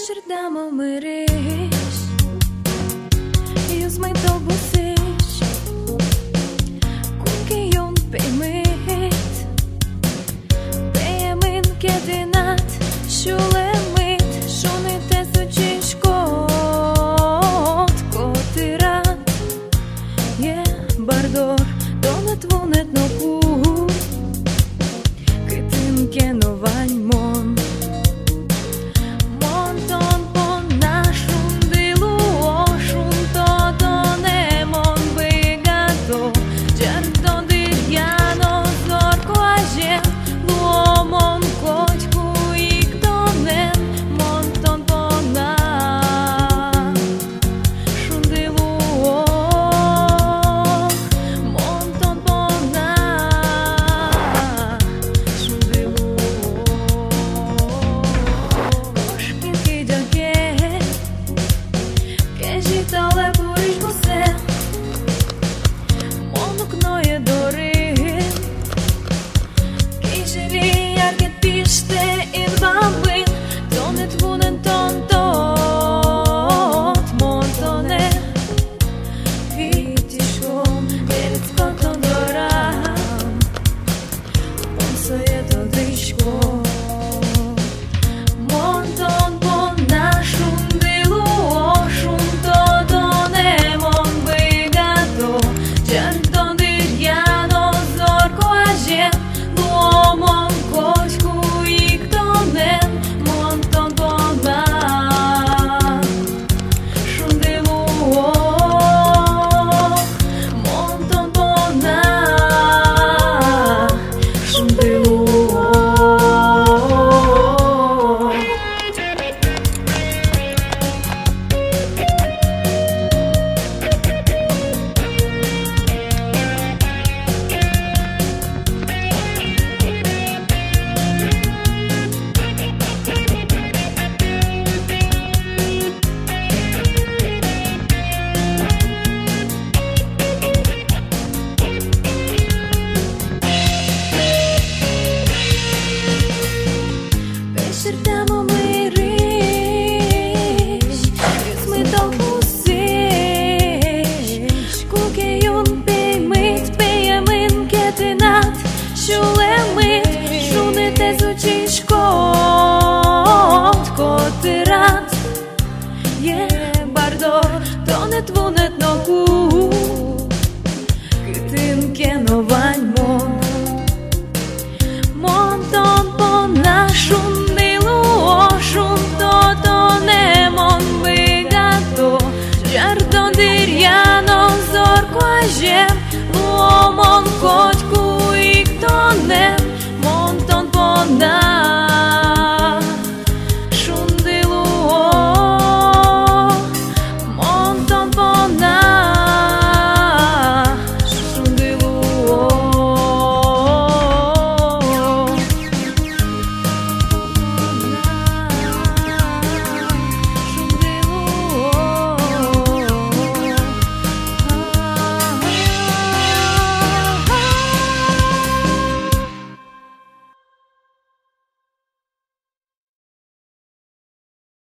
Șerdam o măreș Ius mai dobuseș Cum că eu pe mâit Pe mân ketinat Šulemit Šunite sučiškot Kotirat Je bardor Donet vonet no ku Këtën keno vanj mon Șerdam o măreș Ius mai dobuseș Cu că eu pe mâit Pe mân ketinat Šulemit Šunite sučiškot Kotirat Je bardor Donet vonet no ku Këtën keno